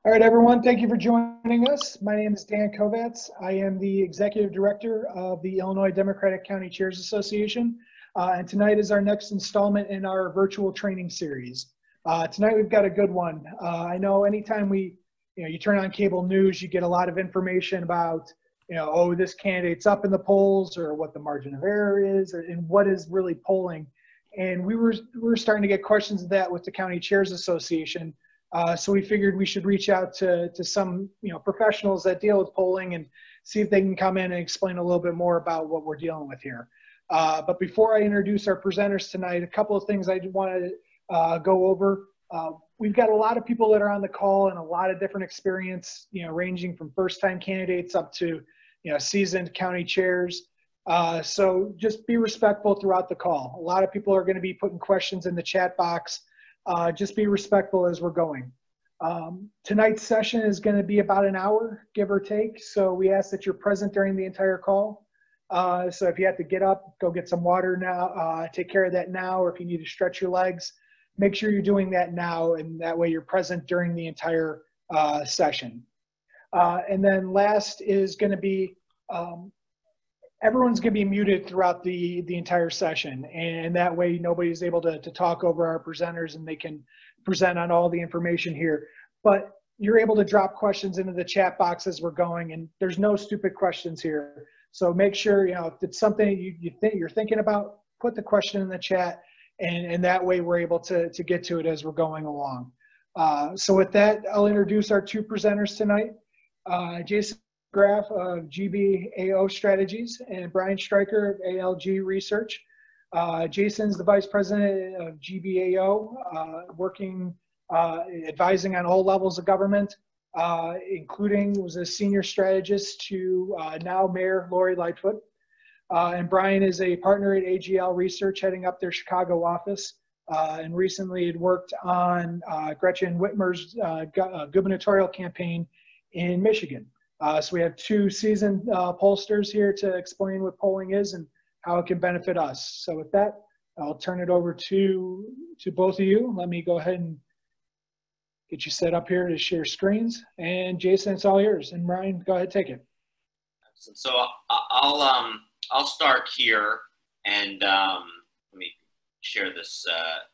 All right, everyone, thank you for joining us. My name is Dan Kovatz. I am the Executive Director of the Illinois Democratic County Chairs Association, and tonight is our next installment in our virtual training series. Tonight we've got a good one. I know anytime you turn on cable news, you get a lot of information about, oh, this candidate's up in the polls, or what the margin of error is, and what is really polling. And we were starting to get questions of that with the County Chairs Association. So we figured we should reach out to some professionals that deal with polling and see if they can come in and explain a little bit more about what we're dealing with here. But before I introduce our presenters tonight, a couple of things I want to go over. We've got a lot of people that are on the call and a lot of different experience, ranging from first-time candidates up to seasoned county chairs. So just be respectful throughout the call. A lot of people are going to be putting questions in the chat box. Just be respectful as we're going. Tonight's session is going to be about an hour, give or take. So we ask that you're present during the entire call. So if you have to get up, go get some water now, take care of that now, or if you need to stretch your legs, make sure you're doing that now, and that way you're present during the entire session. And then last is going to be, everyone's going to be muted throughout the entire session, and that way nobody's able to talk over our presenters, and they can present on all the information here. But you're able to drop questions into the chat box as we're going, and there's no stupid questions here. So make sure, if it's something you're thinking about, put the question in the chat, and that way we're able to get to it as we're going along. So with that, I'll introduce our two presenters tonight. Jason McGrath of GBAO Strategies and Brian Stryker of ALG Research. Jason's the Vice President of GBAO, advising on all levels of government, including was a senior strategist to now Mayor Lori Lightfoot. And Brian is a partner at ALG Research, heading up their Chicago office, and recently had worked on Gretchen Whitmer's gubernatorial campaign in Michigan. So we have two seasoned pollsters here to explain what polling is and how it can benefit us. So with that, I'll turn it over to both of you. Let me go ahead and get you set up here to share screens. And Jason, it's all yours. And Ryan, go ahead, take it. So I'll start here, and let me share this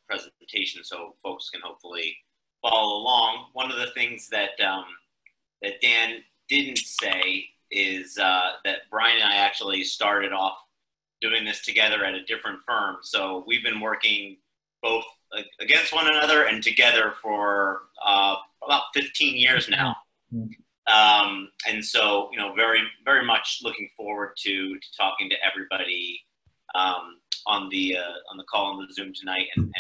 presentation so folks can hopefully follow along. One of the things that that Dan didn't say is that Brian and I actually started off doing this together at a different firm. So we've been working both against one another and together for about 15 years now. And so, very, very much looking forward to talking to everybody on the call on the Zoom tonight. And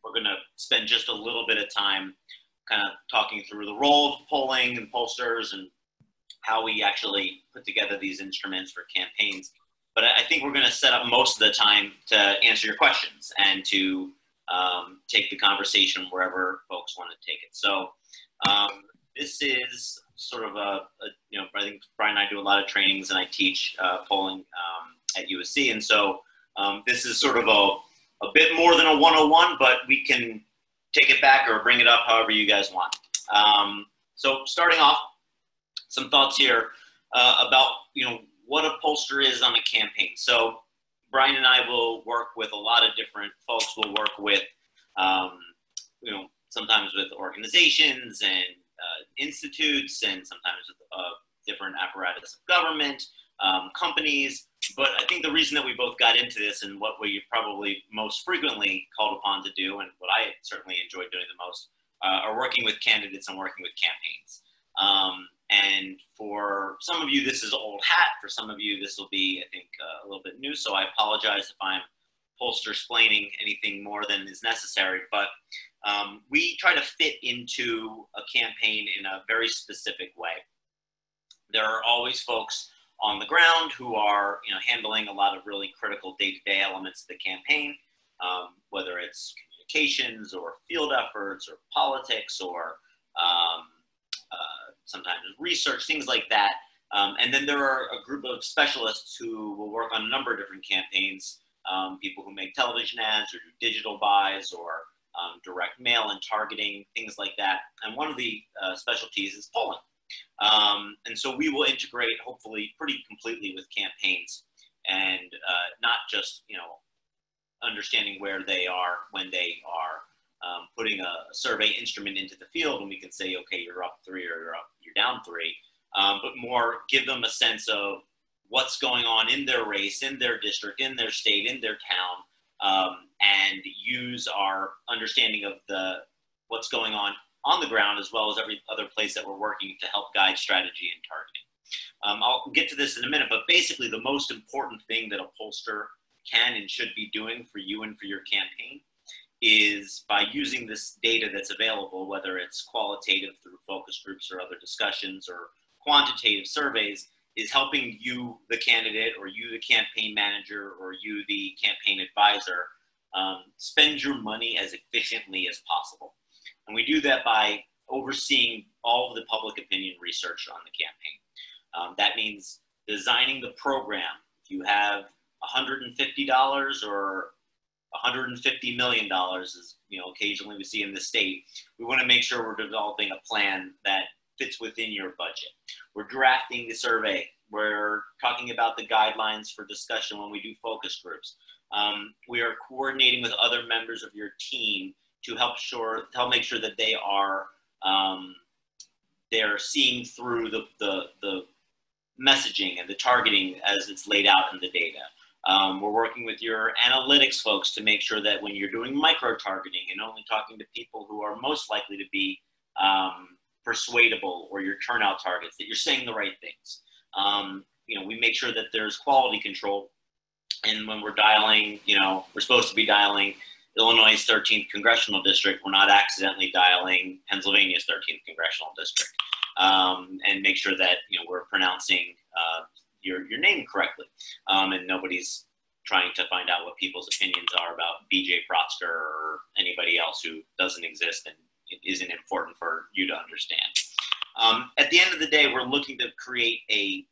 we're going to spend just a little bit of time kind of talking through the role of polling and pollsters and how we actually put together these instruments for campaigns. But I think we're going to set up most of the time to answer your questions and to take the conversation wherever folks want to take it. So this is sort of I think Brian and I do a lot of trainings, and I teach polling at USC. And so this is sort of a bit more than a 101, but we can take it back or bring it up however you guys want. So starting off, some thoughts here about what a pollster is on a campaign. So Brian and I will work with a lot of different folks. We'll work with sometimes with organizations and institutes, and sometimes with different apparatus of government, companies. But I think the reason that we both got into this, and what we probably most frequently called upon to do, and what I certainly enjoyed doing the most, are working with candidates and working with campaigns. And for some of you, this is old hat. For some of you, this will be, I think, a little bit new. So I apologize if I'm pollster-splaining anything more than is necessary. But we try to fit into a campaign in a very specific way. There are always folks on the ground who are handling a lot of really critical day-to-day elements of the campaign, whether it's communications or field efforts or politics or sometimes research, things like that. And then there are a group of specialists who will work on a number of different campaigns, people who make television ads or do digital buys or direct mail and targeting, things like that. And one of the specialties is polling. And so we will integrate, hopefully, pretty completely with campaigns, and not just, understanding where they are when they are putting a survey instrument into the field, and we can say, okay, you're up 3 or you're down 3, but more give them a sense of what's going on in their race, in their district, in their state, in their town, and use our understanding of what's going on the ground, as well as every other place that we're working, to help guide strategy and targeting. I'll get to this in a minute, but basically the most important thing that a pollster can and should be doing for you and for your campaign is, by using this data that's available, whether it's qualitative through focus groups or other discussions, or quantitative surveys, is helping you, the candidate, or you, the campaign manager, or you, the campaign advisor, spend your money as efficiently as possible. And we do that by overseeing all of the public opinion research on the campaign. That means designing the program. If you have $150 or $150 million, as occasionally we see in the state, we want to make sure we're developing a plan that fits within your budget. We're drafting the survey. We're talking about the guidelines for discussion when we do focus groups. We are coordinating with other members of your team to help make sure that they are they're seeing through the messaging and the targeting as it's laid out in the data. We're working with your analytics folks to make sure that when you're doing micro-targeting and only talking to people who are most likely to be persuadable, or your turnout targets, that you're saying the right things. We make sure that there's quality control. And when we're dialing, we're supposed to be dialing Illinois' 13th congressional district, we're not accidentally dialing Pennsylvania's 13th congressional district. And make sure that, we're pronouncing your name correctly. And nobody's trying to find out what people's opinions are about BJ Prosper or anybody else who doesn't exist and it isn't important for you to understand. At the end of the day, we're looking to create a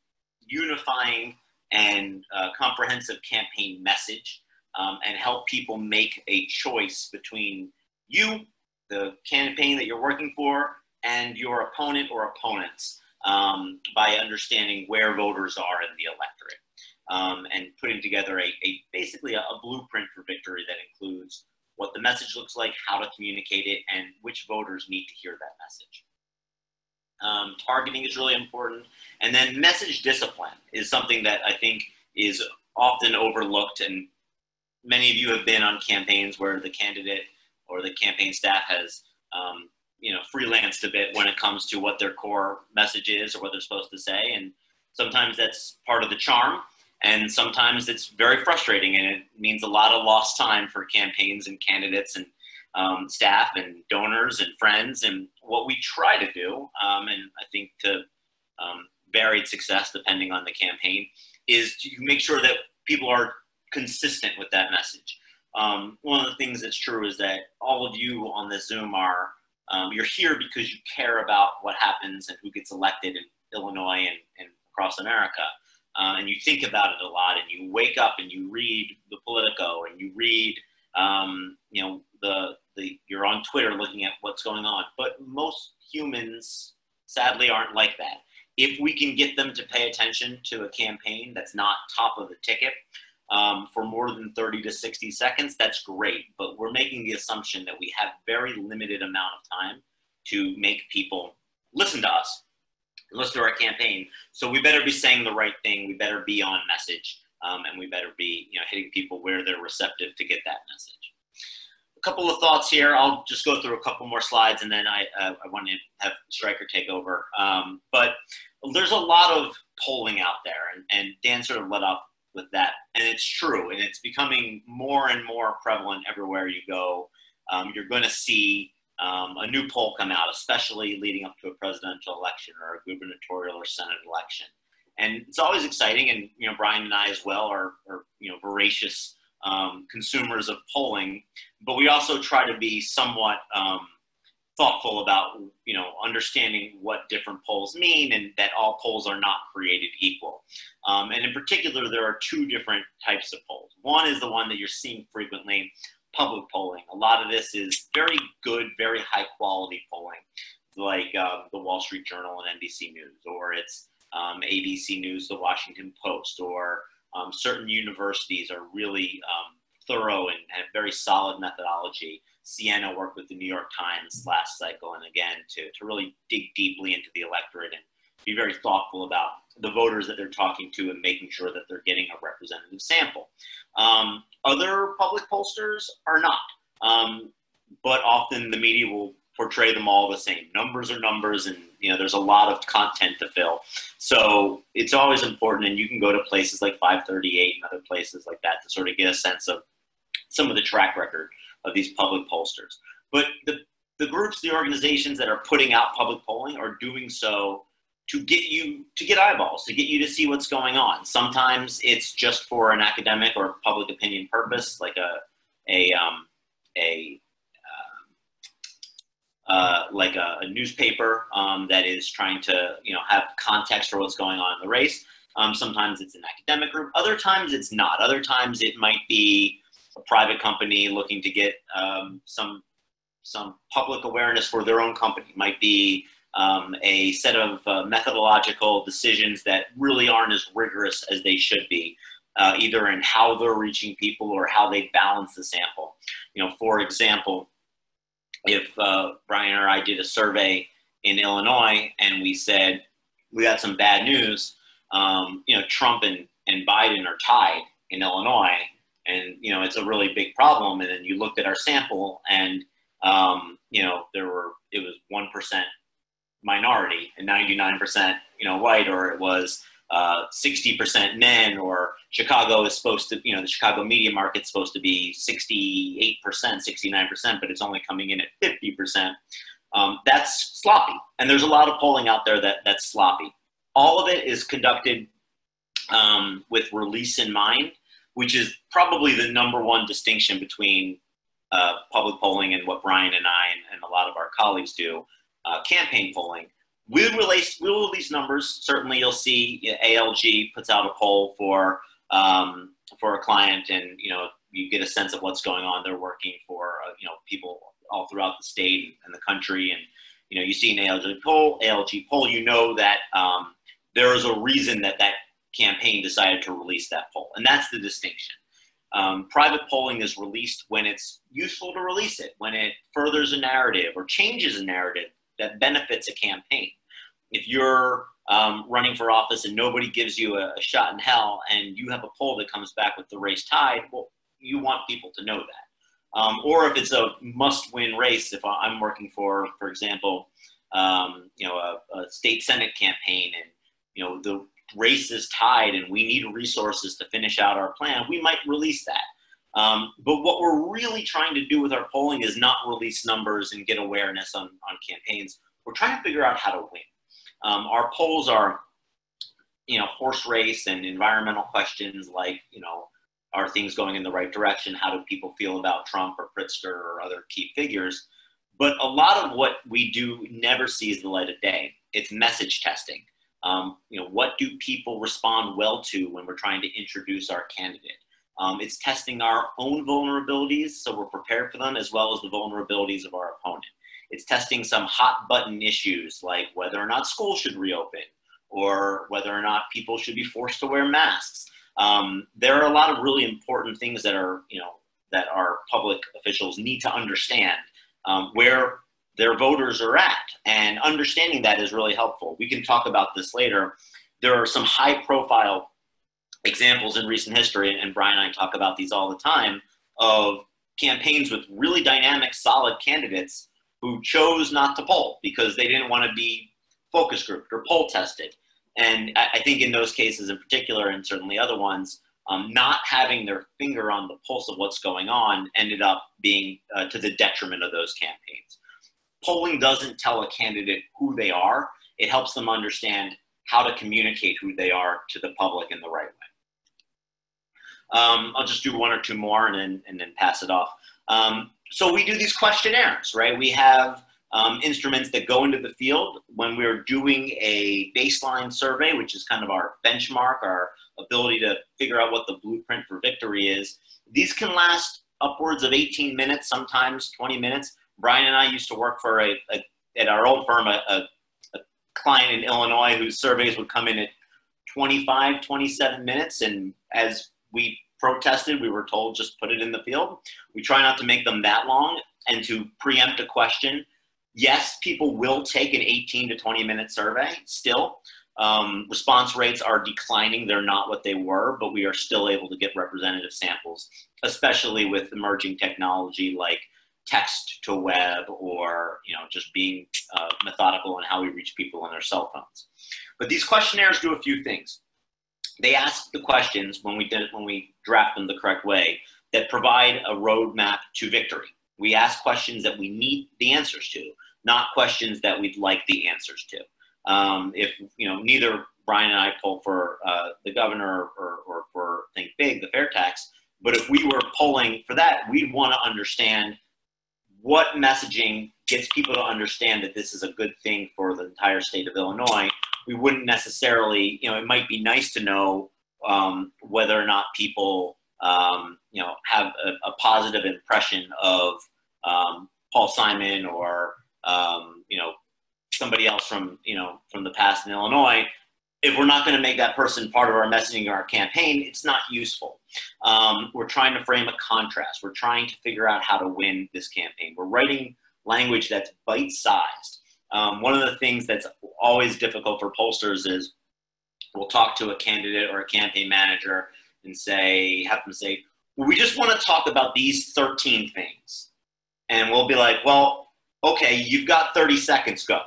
unifying and comprehensive campaign message, and help people make a choice between you, the campaign that you're working for, and your opponent or opponents, by understanding where voters are in the electorate, and putting together basically a blueprint for victory that includes what the message looks like, how to communicate it, and which voters need to hear that message. Targeting is really important. And then message discipline is something that I think is often overlooked, and many of you have been on campaigns where the candidate or the campaign staff has freelanced a bit when it comes to what their core message is or what they're supposed to say. And sometimes that's part of the charm, and sometimes it's very frustrating, and it means a lot of lost time for campaigns and candidates and staff and donors and friends. And what we try to do, and I think to varied success depending on the campaign, is to make sure that people are consistent with that message. One of the things that's true is that all of you on this Zoom are, you're here because you care about what happens and who gets elected in Illinois and across America. And you think about it a lot, and you wake up and you read the Politico, and you read, you're on Twitter looking at what's going on. But most humans, sadly, aren't like that. If we can get them to pay attention to a campaign that's not top of the ticket for more than 30 to 60 seconds, that's great. But we're making the assumption that we have very limited amount of time to make people listen to us, listen to our campaign. So we better be saying the right thing. We better be on message, and we better be hitting people where they're receptive to get that message. A couple of thoughts here. I'll just go through a couple more slides, and then I want to have Stryker take over. But there's a lot of polling out there, and Dan sort of led off with that. And it's true, and it's becoming more and more prevalent everywhere you go. You're going to see a new poll come out, especially leading up to a presidential election or a gubernatorial or Senate election. And it's always exciting, and Brian and I as well are voracious consumers of polling, but we also try to be somewhat thoughtful about understanding what different polls mean, and that all polls are not created equal. And in particular, there are two different types of polls. One is the one that you're seeing frequently, public polling. A lot of this is very good, very high quality polling, like the Wall Street Journal and NBC News, or it's ABC News, the Washington Post, or certain universities are really thorough and have very solid methodology. Siena worked with the New York Times last cycle, and again, to really dig deeply into the electorate and be very thoughtful about the voters that they're talking to and making sure that they're getting a representative sample. Other public pollsters are not, but often the media will portray them all the same. Numbers are numbers, and there's a lot of content to fill. So it's always important, and you can go to places like 538 and other places like that to sort of get a sense of some of the track record of these public pollsters. But the groups, the organizations that are putting out public polling are doing so to get eyeballs, to get you to see what's going on. Sometimes it's just for an academic or public opinion purpose, like a newspaper that is trying to have context for what's going on in the race. Sometimes it's an academic group. Other times it's not. Other times it might be a private company looking to get some public awareness for their own company. It might be a set of methodological decisions that really aren't as rigorous as they should be, either in how they're reaching people or how they balance the sample. For example, if Brian or I did a survey in Illinois and we said we got some bad news, Trump and Biden are tied in Illinois, and it's a really big problem. And then you looked at our sample, and it was 1% minority and 99% white, or it was 60% men, or Chicago is supposed to, the Chicago media market's supposed to be 68%, 69%, but it's only coming in at 50%. That's sloppy. And there's a lot of polling out there that's sloppy. All of it is conducted with release in mind, which is probably the number one distinction between public polling and what Brian and I and a lot of our colleagues do. Campaign polling, we'll release numbers. Certainly you'll see ALG puts out a poll for a client, and you get a sense of what's going on. They're working for people all throughout the state and the country, and you see an ALG poll, that there is a reason that campaign decided to release that poll, and that's the distinction. Private polling is released when it's useful to release it, when it furthers a narrative or changes a narrative that benefits a campaign. If you're running for office and nobody gives you a shot in hell, and you have a poll that comes back with the race tied, well, you want people to know that. Or if it's a must-win race, if I'm working for example, a state Senate campaign, and the race is tied and we need resources to finish out our plan, we might release that. But what we're really trying to do with our polling is not release numbers and get awareness on campaigns. We're trying to figure out how to win. Our polls are, horse race and environmental questions like, are things going in the right direction? How do people feel about Trump or Pritzker or other key figures? But a lot of what we do never sees the light of day. It's message testing. What do people respond well to when we're trying to introduce our candidate? It's testing our own vulnerabilities so we're prepared for them, as well as the vulnerabilities of our opponent. It's testing some hot button issues like whether or not schools should reopen, or whether or not people should be forced to wear masks. There are a lot of really important things that are, that our public officials need to understand where their voters are at, and understanding that is really helpful. We can talk about this later. There are some high profile examples in recent history, and Brian and I talk about these all the time, of campaigns with really dynamic, solid candidates who chose not to poll because they didn't want to be focus grouped or poll tested. And I think in those cases in particular, and certainly other ones, not having their finger on the pulse of what's going on ended up being to the detriment of those campaigns. Polling doesn't tell a candidate who they are. It helps them understand how to communicate who they are to the public in the right way. I'll just do one or two more and then pass it off. So we do these questionnaires, right? We have instruments that go into the field when we're doing a baseline survey, which is kind of our benchmark, our ability to figure out what the blueprint for victory is. These can last upwards of 18 minutes, sometimes 20 minutes. Brian and I used to work for at our old firm, a client in Illinois whose surveys would come in at 25, 27 minutes. And as we protested, we were told just put it in the field. We try not to make them that long. And to preempt a question, yes, people will take an 18 to 20 minute survey still. Response rates are declining. They're not what they were, but we are still able to get representative samples, especially with emerging technology like text to web, or just being methodical in how we reach people on their cell phones. But these questionnaires do a few things. They ask the questions, when we draft them the correct way, that provide a roadmap to victory. We ask questions that we need the answers to, not questions that we'd like the answers to. If neither Brian and I poll for the governor or for Think Big, the fair tax, but if we were polling for that, we'd want to understand what messaging gets people to understand that this is a good thing for the entire state of Illinois. We wouldn't necessarily, it might be nice to know whether or not people, have a positive impression of Paul Simon or, somebody else from the past in Illinois. If we're not going to make that person part of our messaging or our campaign, it's not useful. We're trying to frame a contrast. We're trying to figure out how to win this campaign. We're writing language that's bite-sized. One of the things that's always difficult for pollsters is we'll talk to a candidate or a campaign manager and have them say, well, we just want to talk about these 13 things. And we'll be like, well, okay, you've got 30 seconds, go.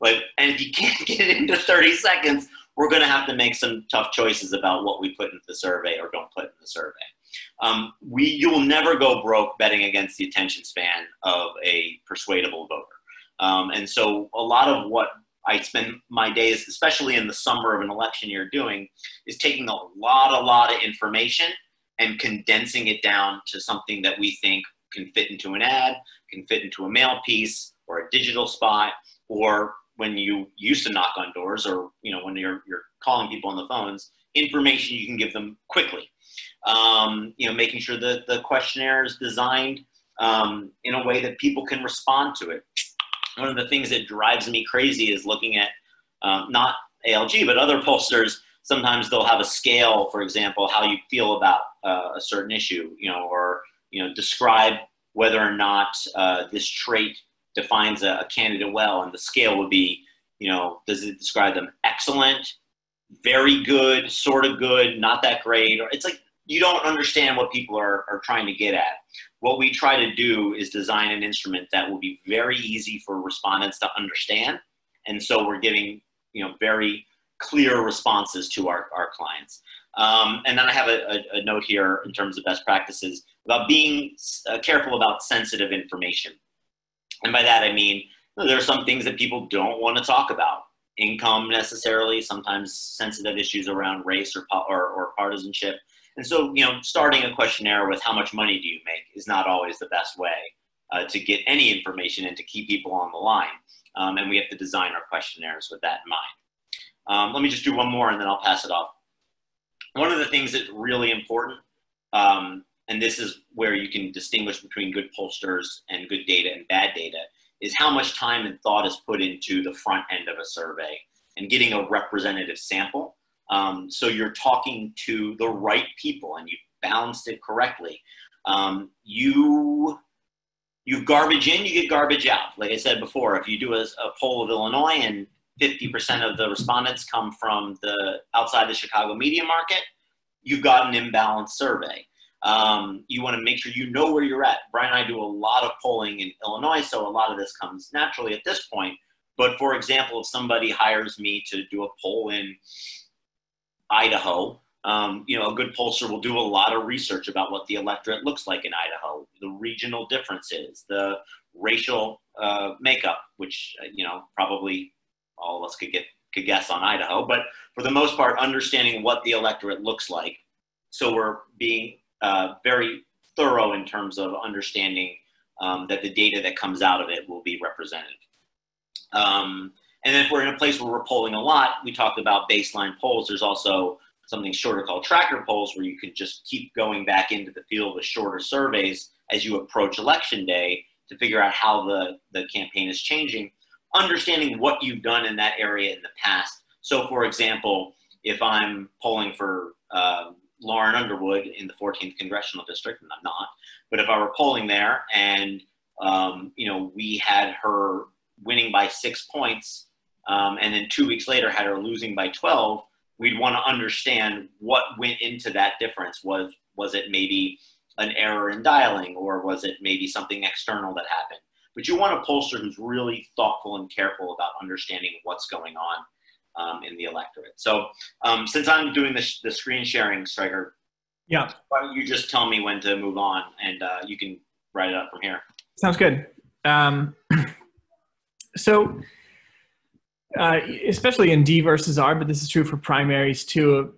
And if you can't get it into 30 seconds, we're going to have to make some tough choices about what we put into the survey or don't put in the survey. You will never go broke betting against the attention span of a persuadable voter. And so a lot of what I spend my days, especially in the summer of an election year, doing is taking a lot of information and condensing it down to something that we think can fit into an ad, can fit into a mail piece or a digital spot, or when you used to knock on doors, or when you're calling people on the phones, information you can give them quickly. Making sure that the questionnaire is designed in a way that people can respond to it. One of the things that drives me crazy is looking at not ALG, but other pollsters. Sometimes they'll have a scale, for example, how you feel about a certain issue, or describe whether or not this trait defines a candidate well, and the scale would be, does it describe them excellent, very good, sort of good, not that great? Or it's like you don't understand what people are trying to get at. What we try to do is design an instrument that will be very easy for respondents to understand, and so we're giving very clear responses to our clients. And then I have a note here in terms of best practices about being careful about sensitive information. And by that, I mean, there are some things that people don't want to talk about. Income necessarily, sometimes sensitive issues around race or partisanship. And so, starting a questionnaire with how much money do you make is not always the best way to get any information and to keep people on the line. And we have to design our questionnaires with that in mind. Let me just do one more and then I'll pass it off. One of the things that's really important, and this is where you can distinguish between good pollsters and good data and bad data, is how much time and thought is put into the front end of a survey and getting a representative sample. So you're talking to the right people and you've balanced it correctly. You garbage in, you get garbage out. Like I said before, if you do a poll of Illinois and 50% of the respondents come from outside the Chicago media market, you've got an imbalanced survey. You want to make sure you know where you're at. Brian and I do a lot of polling in Illinois, so a lot of this comes naturally at this point. But for example, if somebody hires me to do a poll in Idaho, a good pollster will do a lot of research about what the electorate looks like in Idaho, the regional differences, the racial makeup, which probably all of us could guess on Idaho, but for the most part, understanding what the electorate looks like. So we're being very thorough in terms of understanding that the data that comes out of it will be representative. And then if we're in a place where we're polling a lot, we talked about baseline polls. There's also something shorter called tracker polls where you can just keep going back into the field with shorter surveys as you approach election day to figure out how the campaign is changing, understanding what you've done in that area in the past. So for example, if I'm polling for Lauren Underwood in the 14th Congressional District, and I'm not, but if I were polling there and we had her winning by 6 points, and then 2 weeks later had her losing by 12, we'd want to understand what went into that difference. Was it maybe an error in dialing, or was it maybe something external that happened? But you want a pollster who's really thoughtful and careful about understanding what's going on in the electorate. So since I'm doing the screen sharing, Stryker, yeah, why don't you just tell me when to move on, and you can write it up from here. Sounds good. So especially in D versus R, but this is true for primaries too,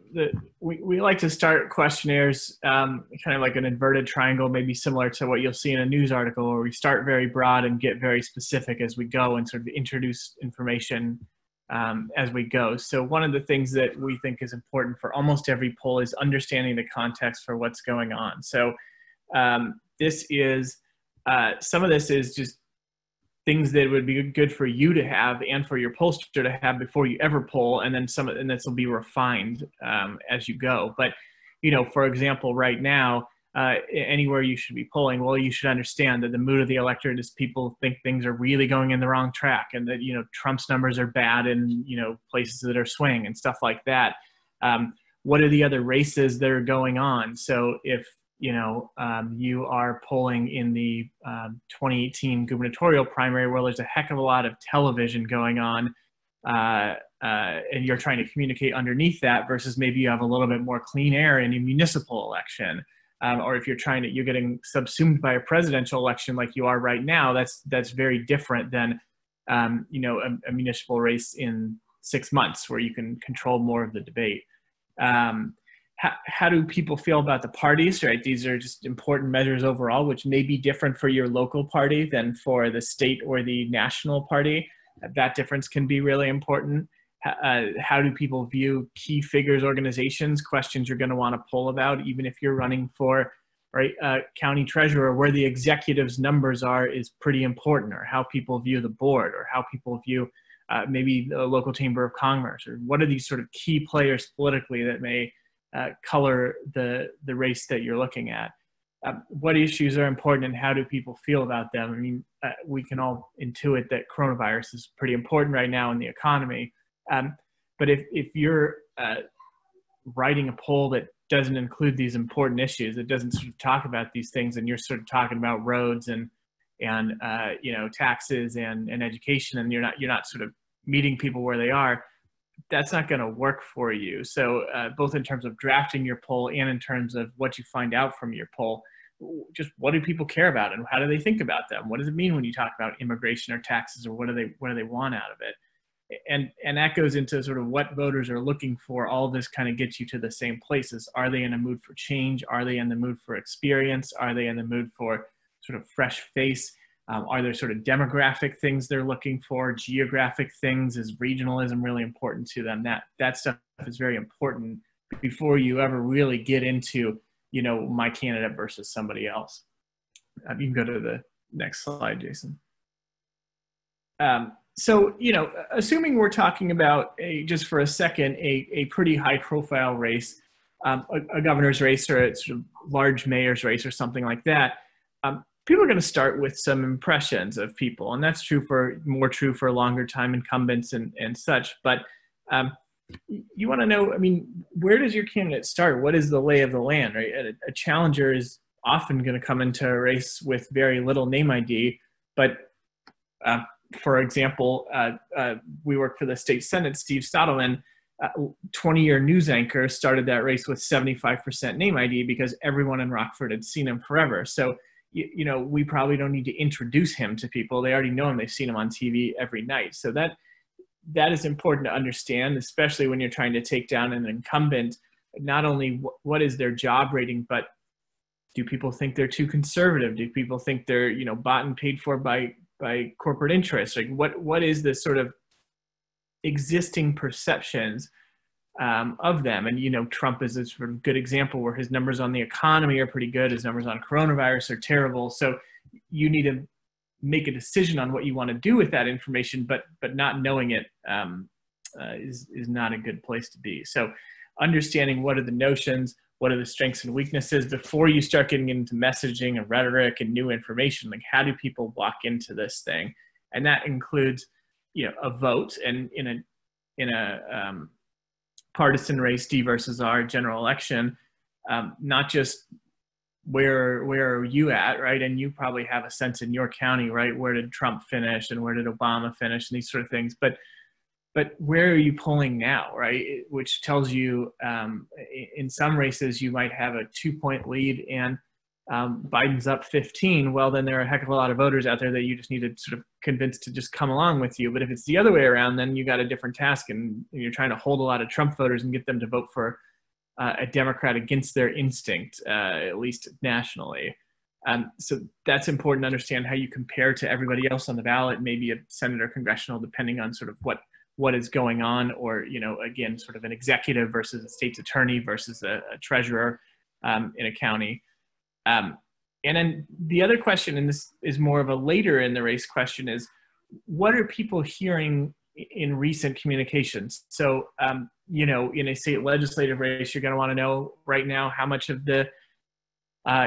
we like to start questionnaires kind of like an inverted triangle, maybe similar to what you'll see in a news article, where we start very broad and get very specific as we go and sort of introduce information as we go. So one of the things that we think is important for almost every poll is understanding the context for what's going on. So this is, some of this is just things that would be good for you to have and for your pollster to have before you ever poll, and then and this will be refined as you go. But, for example, right now, anywhere you should be polling, well, you should understand that the mood of the electorate is people think things are really going in the wrong track, and that, Trump's numbers are bad in, places that are swing and stuff like that. What are the other races that are going on? So if, you are polling in the 2018 gubernatorial primary, where there's a heck of a lot of television going on, and you're trying to communicate underneath that, versus maybe you have a little bit more clean air in a municipal election. Or if you're getting subsumed by a presidential election like you are right now, that's very different than, a municipal race in 6 months, where you can control more of the debate. How do people feel about the parties, right? These are just important measures overall, which may be different for your local party than for the state or the national party. That difference can be really important. How do people view key figures, organizations, questions you're going to want to poll about, even if you're running for, right, county treasurer, where the executive's numbers are is pretty important, or how people view the board, or how people view maybe the local chamber of commerce, or what are these sort of key players politically that may color the race that you're looking at. What issues are important, and how do people feel about them? I mean, we can all intuit that coronavirus is pretty important right now in the economy. But if you're writing a poll that doesn't include these important issues, that doesn't sort of talk about these things, and you're sort of talking about roads and taxes and education, and you're not sort of meeting people where they are, that's not going to work for you. So both in terms of drafting your poll and in terms of what you find out from your poll, just what do people care about, and how do they think about them? What does it mean when you talk about immigration or taxes, or what do they want out of it? And that goes into sort of what voters are looking for. All this kind of gets you to the same places. Are they in a mood for change? Are they in the mood for experience? Are they in the mood for sort of fresh face? Are there sort of demographic things they're looking for, geographic things? Is regionalism really important to them? That stuff is very important before you ever really get into, my candidate versus somebody else. You can go to the next slide, Jason. So, assuming we're talking about just for a second, a pretty high profile race, a governor's race, or a sort of large mayor's race, or something like that, people are going to start with some impressions of people, and that's more true for longer time incumbents and such. But you want to know, I mean, where does your candidate start? What is the lay of the land, right? A challenger is often going to come into a race with very little name ID, but for example, we work for the state Senate, Steve Stottleman, 20-year news anchor, started that race with 75% name ID because everyone in Rockford had seen him forever. So, we probably don't need to introduce him to people. They already know him. They've seen him on TV every night. So that is important to understand, especially when you're trying to take down an incumbent. Not only what is their job rating, but do people think they're too conservative? Do people think they're, bought and paid for by corporate interests? Like what is the sort of existing perceptions of them. And, you know, Trump is a sort of good example where his numbers on the economy are pretty good. His numbers on coronavirus are terrible. So you need to make a decision on what you want to do with that information, but not knowing it is not a good place to be. So understanding what are the notions, what are the strengths and weaknesses before you start getting into messaging and rhetoric and new information. Like, how do people walk into this thing? And that includes, you know, a vote, and in a partisan race, D versus R general election, not just where are you at, right? And you probably have a sense in your county, right? Where did Trump finish and where did Obama finish and these sort of things. But where are you polling now, right? Which tells you in some races you might have a 2-point lead and Biden's up 15. Well, then there are a heck of a lot of voters out there that you just need to sort of convince to just come along with you. But if it's the other way around, then you got a different task, and you're trying to hold a lot of Trump voters and get them to vote for a Democrat against their instinct, at least nationally. So that's important to understand how you compare to everybody else on the ballot, maybe a Senate or congressional, depending on sort of what is going on, or, you know, again, sort of an executive versus a state's attorney versus a treasurer in a county. And then the other question, and this is more of a later in the race question, is what are people hearing in recent communications? So, you know, in a state legislative race, you're going to want to know right now how much of the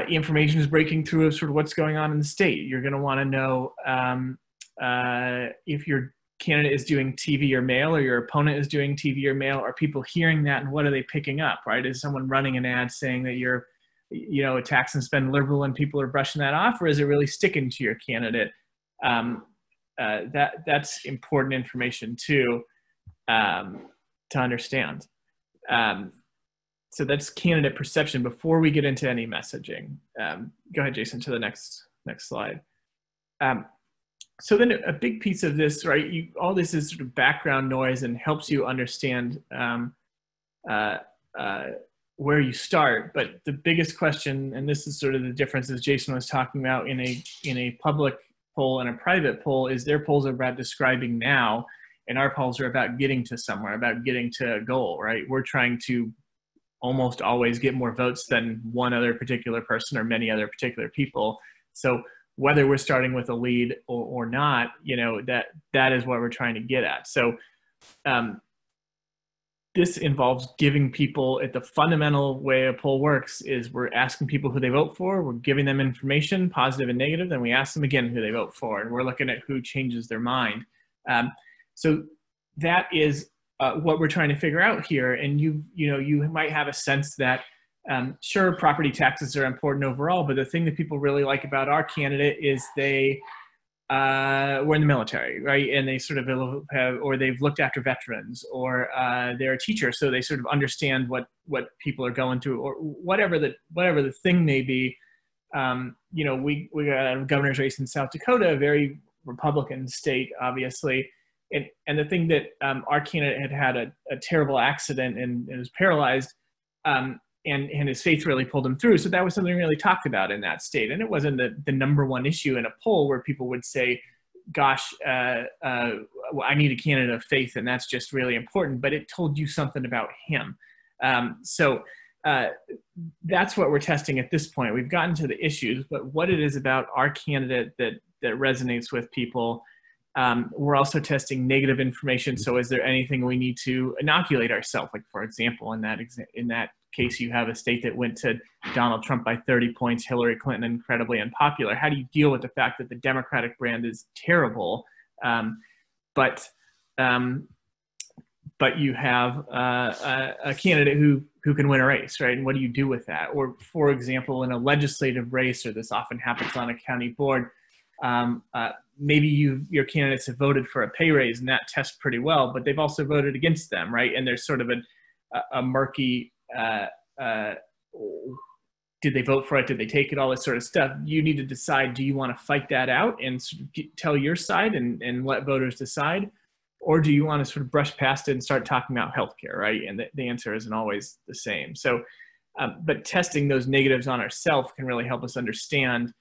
information is breaking through of sort of what's going on in the state. You're going to want to know if your candidate is doing TV or mail, or your opponent is doing TV or mail. Are people hearing that, and what are they picking up, right? Is someone running an ad saying that you're, you know, a tax and spend liberal and people are brushing that off, or is it really sticking to your candidate? That's important information too, to understand. So that's candidate perception before we get into any messaging. Go ahead, Jason, to the next slide. So then a big piece of this, right, all this is sort of background noise and helps you understand where you start. But the biggest question, and this is sort of the difference as Jason was talking about in a public poll and a private poll, is their polls are about describing now, and our polls are about getting to somewhere, about getting to a goal, right? We're trying to almost always get more votes than one other particular person or many other particular people. So whether we're starting with a lead or not, you know, that is what we're trying to get at. So this involves giving people, at the fundamental way a poll works is we're asking people who they vote for, we're giving them information, positive and negative, then we ask them again who they vote for, and we're looking at who changes their mind. So that is what we're trying to figure out here. And you might have a sense that sure, property taxes are important overall, but the thing that people really like about our candidate is they were in the military, right? And they sort of have, or they've looked after veterans, or they're a teacher, so they sort of understand what people are going through, or whatever the thing may be. You know, we got a governor's race in South Dakota, a very Republican state, obviously. And the thing that our candidate had a terrible accident and was paralyzed, and his faith really pulled him through. So that was something really talked about in that state. And it wasn't the number one issue in a poll where people would say, gosh, well, I need a candidate of faith, and that's just really important. But it told you something about him. So that's what we're testing at this point. We've gotten to the issues, but what it is about our candidate that resonates with people. We're also testing negative information. So is there anything we need to inoculate ourselves? Like, for example, in that case, you have a state that went to Donald Trump by 30 points, Hillary Clinton incredibly unpopular. How do you deal with the fact that the Democratic brand is terrible, but you have a candidate who can win a race, right? And what do you do with that? Or, for example, in a legislative race, or this often happens on a county board, maybe your candidates have voted for a pay raise, and that tests pretty well, but they've also voted against them, right? And there's sort of a murky, did they vote for it? Did they take it? All this sort of stuff. You need to decide, do you want to fight that out and sort of tell your side and let voters decide? Or do you want to sort of brush past it and start talking about healthcare, right? And the answer isn't always the same. So, but testing those negatives on ourselves can really help us understand,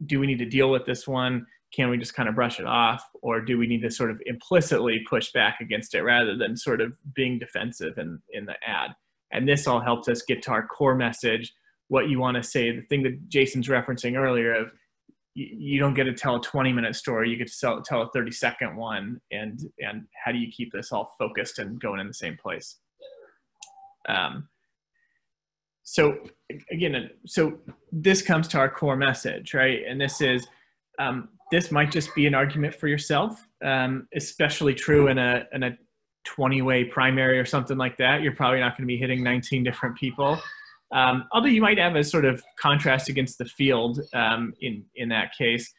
do we need to deal with this one? can we just kind of brush it off, or do we need to sort of implicitly push back against it rather than sort of being defensive in the ad? And this all helps us get to our core message, what you want to say, the thing that Jason's referencing earlier of you don't get to tell a 20-minute story, you get to tell a 30-second one, and how do you keep this all focused and going in the same place? So again, so this comes to our core message, right? And this is, this might just be an argument for yourself, especially true in a 20-way primary or something like that. You're probably not going to be hitting 19 different people. Although you might have a sort of contrast against the field in that case.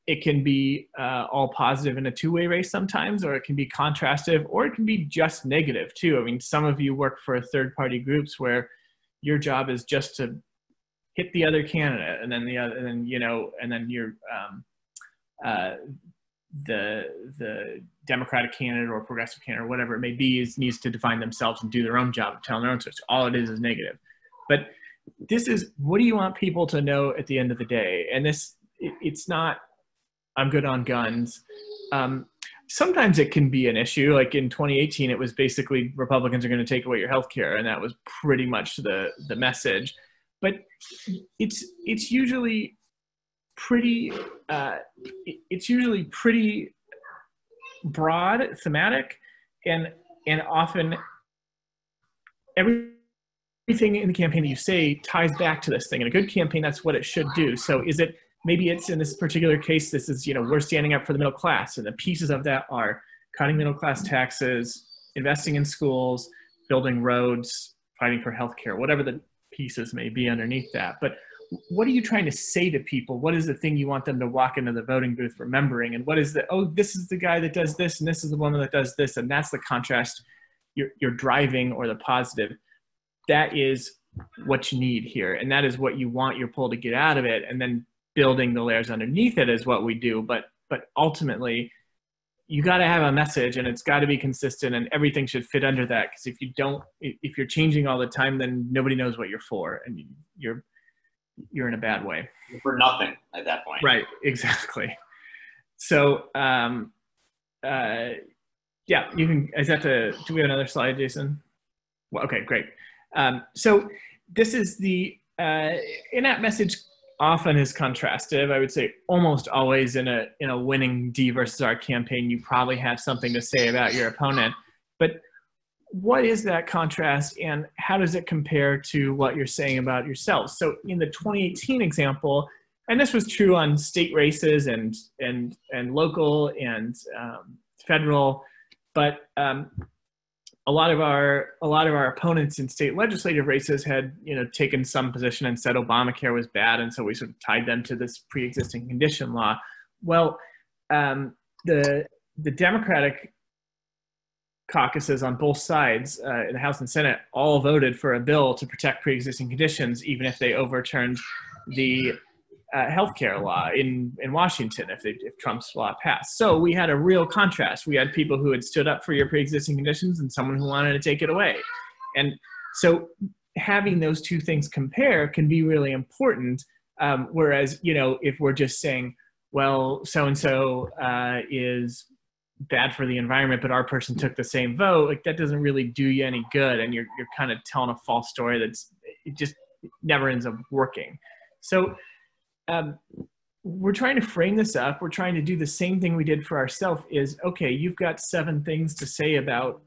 It can be all positive in a two-way race sometimes, or it can be contrastive, or it can be just negative too. I mean, some of you work for third-party groups where your job is just to hit the other candidate, and then the other, and then and then you're the Democratic candidate or progressive candidate or whatever it may be needs to define themselves and do their own job of telling their own story. All it is negative. But this is, what do you want people to know at the end of the day? And this, it's not, I'm good on guns. Sometimes it can be an issue. Like in 2018, it was basically Republicans are going to take away your health care, and that was pretty much the message. But it's usually pretty broad, thematic, and often everything in the campaign that you say ties back to this thing. In a good campaign, that's what it should do. So is it, maybe it's in this particular case, this is, we're standing up for the middle class, and the pieces of that are cutting middle class taxes, investing in schools, building roads, fighting for healthcare, whatever the pieces may be underneath that. But what are you trying to say to people? What is the thing you want them to walk into the voting booth remembering? And what is the, oh, this is the guy that does this, and this is the woman that does this, and that's the contrast you're driving, or the positive. That is what you need here, and that is what you want your poll to get out of it, and then building the layers underneath it is what we do. But ultimately, you got to have a message, and it's got to be consistent, and everything should fit under that. Because if you don't, if you're changing all the time, then nobody knows what you're for, and you're in a bad way. You're for nothing at that point. Right. Exactly. So, yeah, you can. Is that do we have another slide, Jason? Well, okay, great. So this is the in-app message. Often is contrastive. I would say almost always in a winning D versus R campaign, you probably have something to say about your opponent. But what is that contrast, and how does it compare to what you're saying about yourself? So in the 2018 example, and this was true on state races and local and federal, but a lot of our opponents in state legislative races had taken some position and said Obamacare was bad, and so we sort of tied them to this pre-existing condition law. Well, the Democratic caucuses on both sides in the House and Senate all voted for a bill to protect pre-existing conditions, even if they overturned the healthcare law in Washington if Trump's law passed. So we had a real contrast. We had people who had stood up for your pre-existing conditions and someone who wanted to take it away. And so having those two things compare can be really important. Whereas, if we're just saying, well, so-and-so is bad for the environment, but our person took the same vote, like that doesn't really do you any good. And you're kind of telling a false story it just never ends up working. So we're trying to frame this up. We're trying to do the same thing we did for ourselves is, okay, you've got 7 things to say about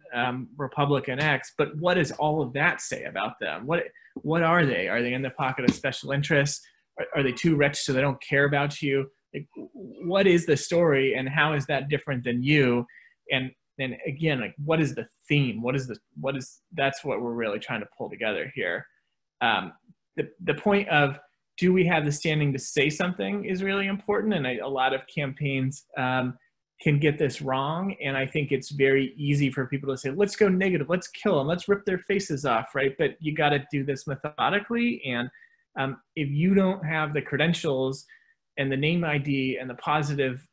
Republican X, but what does all of that say about them? What are they? Are they in the pocket of special interests? Are they too rich so they don't care about you? Like, what is the story, and how is that different than you? And again, like, what is the theme? That's what we're really trying to pull together here. The point of, do we have the standing to say something is really important. And a lot of campaigns can get this wrong. And I think it's very easy for people to say, let's go negative, let's kill them, let's rip their faces off, right? But you got to do this methodically. And if you don't have the credentials and the name ID and the positive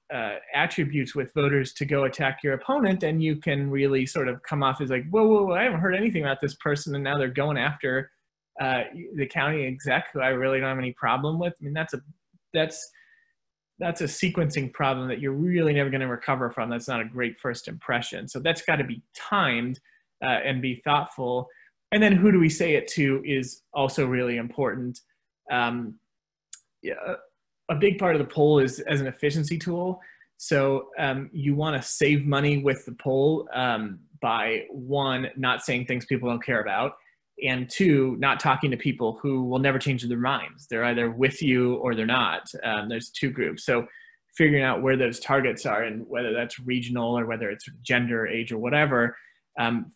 attributes with voters to go attack your opponent, then you can really sort of come off as like, whoa, I haven't heard anything about this person, and now they're going after the county exec who I really don't have any problem with. I mean, that's a sequencing problem that you're really never going to recover from. That's not a great first impression. So that's got to be timed and be thoughtful. And then who do we say it to is also really important. Yeah, a big part of the poll is as an efficiency tool. So you want to save money with the poll by, one, not saying things people don't care about, and two, not talking to people who will never change their minds. They're either with you or they're not. There's two groups. So figuring out where those targets are, and whether that's regional or whether it's gender, age, or whatever,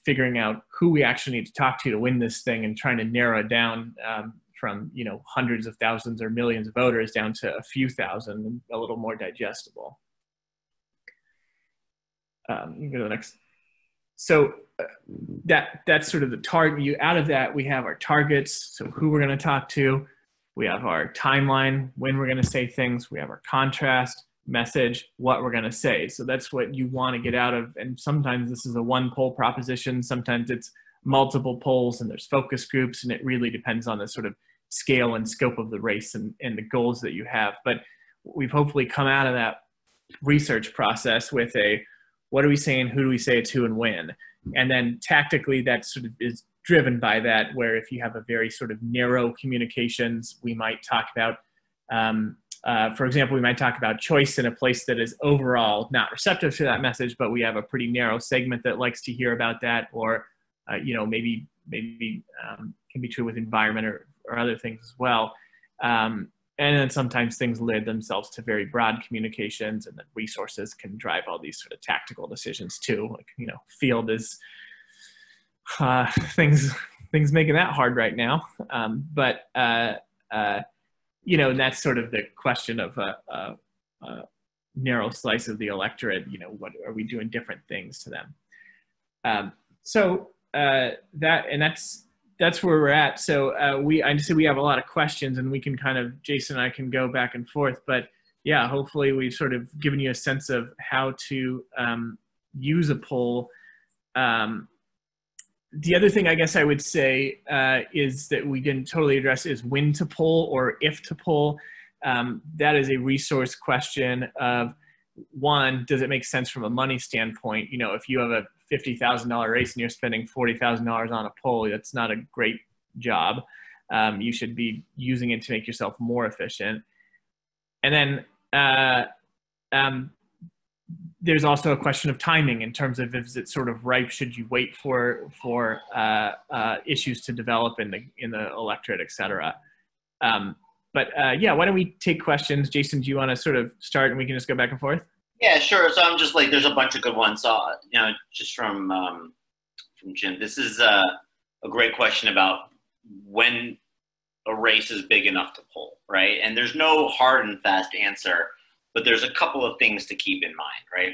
figuring out who we actually need to talk to win this thing, and trying to narrow it down from, you know, hundreds of thousands or millions of voters down to a few thousand, and a little more digestible. You can go to the next. So that's sort of the target. Out of that, we have our targets, so who we're going to talk to. We have our timeline, when we're going to say things. We have our contrast, message, what we're going to say. So that's what you want to get out of. And sometimes this is a one poll proposition. Sometimes it's multiple polls, and there's focus groups, and it really depends on the sort of scale and scope of the race and the goals that you have. But we've hopefully come out of that research process with a, what are we saying, who do we say it to, and when? And then tactically, that sort of is driven by that, where if you have a very sort of narrow communications, we might talk about, for example, we might talk about choice in a place that is overall not receptive to that message, but we have a pretty narrow segment that likes to hear about that, or, you know, maybe can be true with environment or other things as well. And then sometimes things lead themselves to very broad communications, and then resources can drive all these sort of tactical decisions too. Like, you know, field is things making that hard right now. You know, and that's sort of the question of a narrow slice of the electorate. You know, what are we doing different things to them? That's where we're at. So I just say we have a lot of questions, and we can kind of, Jason and I can go back and forth, but yeah, hopefully we've sort of given you a sense of how to use a poll. The other thing I guess I would say is that we didn't totally address is when to poll or if to poll. That is a resource question of, one, does it make sense from a money standpoint? You know, if you have a $50,000 race and you're spending $40,000 on a poll, that's not a great job. You should be using it to make yourself more efficient. And then there's also a question of timing in terms of, is it sort of ripe? Should you wait for issues to develop in the electorate, et cetera? Yeah, why don't we take questions? Jason, do you want to sort of start, and we can just go back and forth? Yeah, sure. So I'm just like, there's a bunch of good ones. So, you know, just from Jim, this is a great question about when a race is big enough to poll, right? And there's no hard and fast answer, but there's a couple of things to keep in mind, right?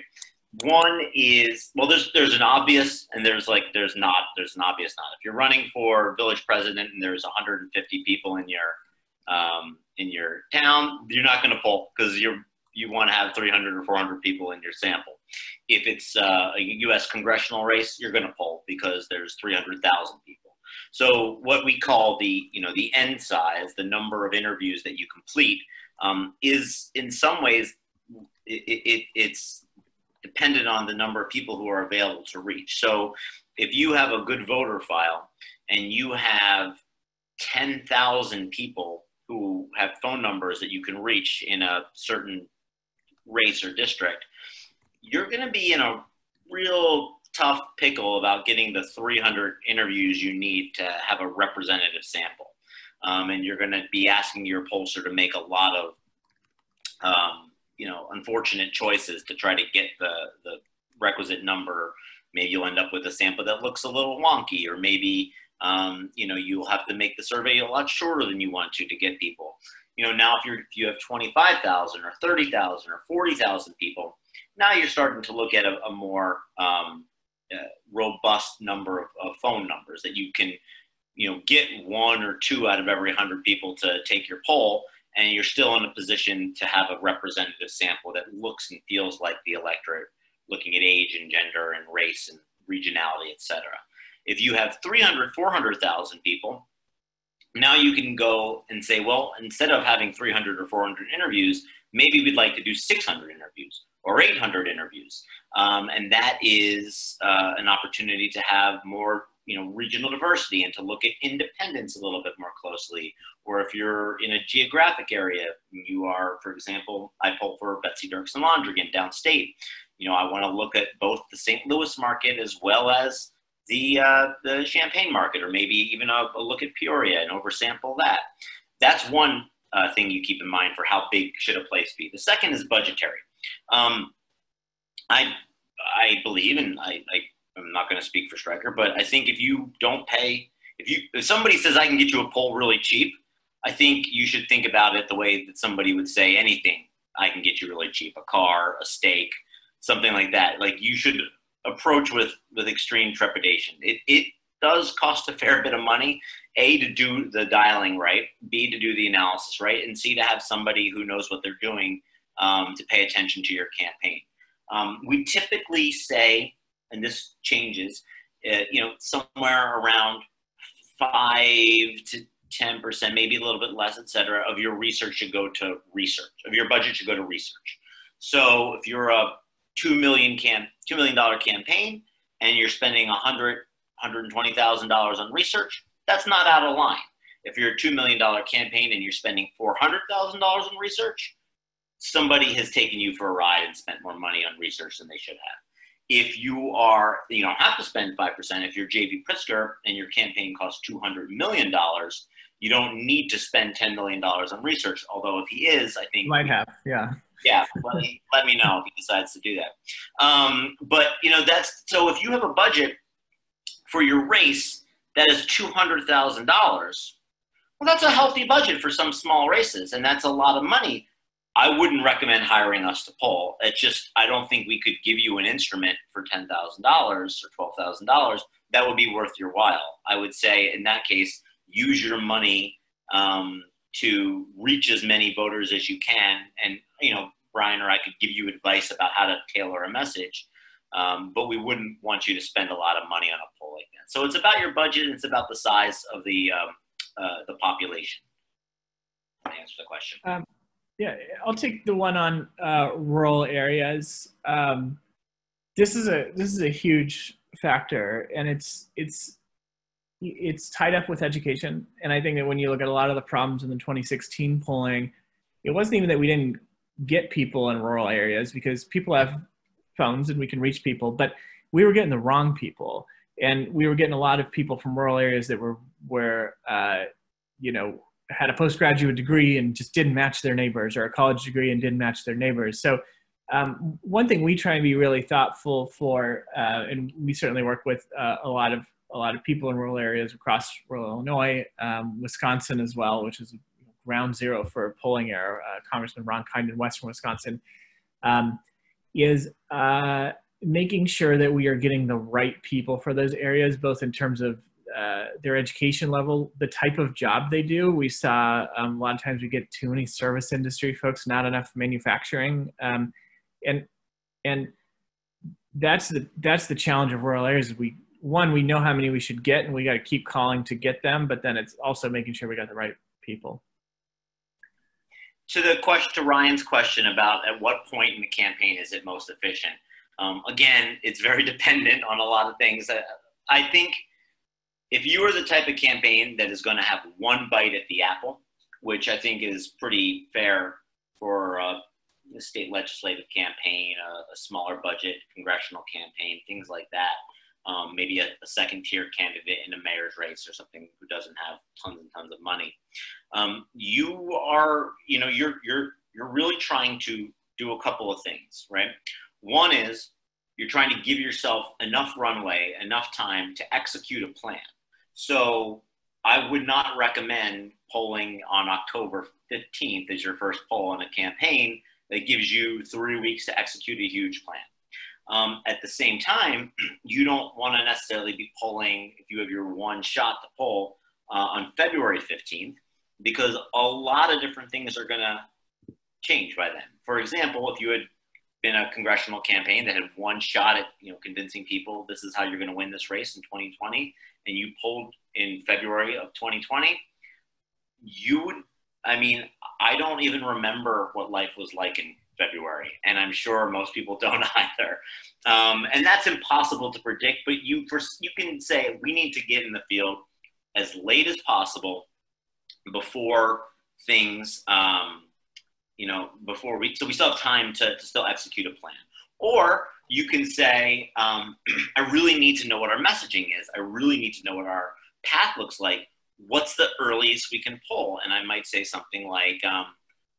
One is, well, there's an obvious, and there's an obvious not. If you're running for village president and there's 150 people in your town, you're not going to poll because you want to have 300 or 400 people in your sample. If it's a U.S. congressional race, you're going to poll because there's 300,000 people. So what we call the end size, the number of interviews that you complete, is in some ways it's dependent on the number of people who are available to reach. So if you have a good voter file and you have 10,000 people who have phone numbers that you can reach in a certain race or district, you're going to be in a real tough pickle about getting the 300 interviews you need to have a representative sample. And you're going to be asking your pollster to make a lot of, unfortunate choices to try to get the requisite number. Maybe you'll end up with a sample that looks a little wonky, or maybe, you'll have to make the survey a lot shorter than you want to get people. Now if you have 25,000 or 30,000 or 40,000 people, now you're starting to look at a more robust number of phone numbers that you can, get 1 or 2 out of every 100 people to take your poll, and you're still in a position to have a representative sample that looks and feels like the electorate, looking at age and gender and race and regionality, et cetera. If you have 300, 400,000 people, Now you can go and say, well, instead of having 300 or 400 interviews, maybe we'd like to do 600 interviews or 800 interviews. And that is an opportunity to have more, regional diversity and to look at independence a little bit more closely. Or if you're in a geographic area, you are, for example, I poll for Betsy Dirksen Londrigan downstate. I want to look at both the St. Louis market as well as the Champaign market, or maybe even a look at Peoria and oversample that. That's one thing you keep in mind for how big should a place be. The second is budgetary. I believe, and I'm not going to speak for Stryker, but I think if you don't pay, if somebody says I can get you a poll really cheap, I think you should think about it the way that somebody would say anything I can get you really cheap, a car, a steak, something like that. Like, you should approach with extreme trepidation. It does cost a fair bit of money, A, to do the dialing right, B, to do the analysis right, and C, to have somebody who knows what they're doing to pay attention to your campaign. We typically say, and this changes, somewhere around 5 to 10%, maybe a little bit less, et cetera, of your research should go to research, of your budget should go to research. So if you're a $2 million campaign and you're spending $120,000 on research, that's not out of line. If you're a $2 million campaign and you're spending $400,000 on research, somebody has taken you for a ride and spent more money on research than they should have. If you don't have to spend 5%. If you're J.B. Pritzker and your campaign costs $200 million, you don't need to spend $10 million on research. Although if he is, I think might have, yeah. Yeah, let me know if he decides to do that. But that's, so if you have a budget for your race that is $200,000, well, that's a healthy budget for some small races, and that's a lot of money. I wouldn't recommend hiring us to poll. It's just, I don't think we could give you an instrument for $10,000 or $12,000 that would be worth your while. I would say in that case, use your money to reach as many voters as you can. And, Brian or I could give you advice about how to tailor a message, but we wouldn't want you to spend a lot of money on a poll like that. So it's about your budget, and it's about the size of the population. To answer the question. Yeah, I'll take the one on rural areas. This is a huge factor, and it's tied up with education. And I think that when you look at a lot of the problems in the 2016 polling, it wasn't even that we didn't get people in rural areas, because people have phones and we can reach people, but we were getting the wrong people. And we were getting a lot of people from rural areas that were had a postgraduate degree and just didn't match their neighbors, or a college degree and didn't match their neighbors. So one thing we try and be really thoughtful for, and we certainly work with a lot of people in rural areas across rural Illinois, Wisconsin as well, which is ground zero for polling error. Congressman Ron Kind in Western Wisconsin, is making sure that we are getting the right people for those areas, both in terms of their education level, the type of job they do. We saw a lot of times we get too many service industry folks, not enough manufacturing, and that's the challenge of rural areas. We know how many we should get, and we got to keep calling to get them, but then it's also making sure we got the right people. To Ryan's question about at what point in the campaign is it most efficient? Again, it's very dependent on a lot of things. I think if you are the type of campaign that is going to have one bite at the apple, which I think is pretty fair for a state legislative campaign, a smaller budget congressional campaign, things like that, maybe a second-tier candidate in a mayor's race or something who doesn't have tons and tons of money, you're really trying to do a couple of things, right? One is you're trying to give yourself enough runway, enough time to execute a plan. So I would not recommend polling on October 15th as your first poll in a campaign that gives you 3 weeks to execute a huge plan. At the same time, you don't want to necessarily be polling, if you have your one shot to poll, on February 15th, because a lot of different things are going to change by then. For example, if you had been a congressional campaign that had one shot at convincing people this is how you're going to win this race in 2020, and you polled in February of 2020, you would, I mean, I don't even remember what life was like in February, and I'm sure most people don't either. And that's impossible to predict, but you can say we need to get in the field as late as possible before things, so we still have time to still execute a plan. Or you can say, I really need to know what our messaging is. I really need to know what our path looks like. What's the earliest we can pull? And I might say something like,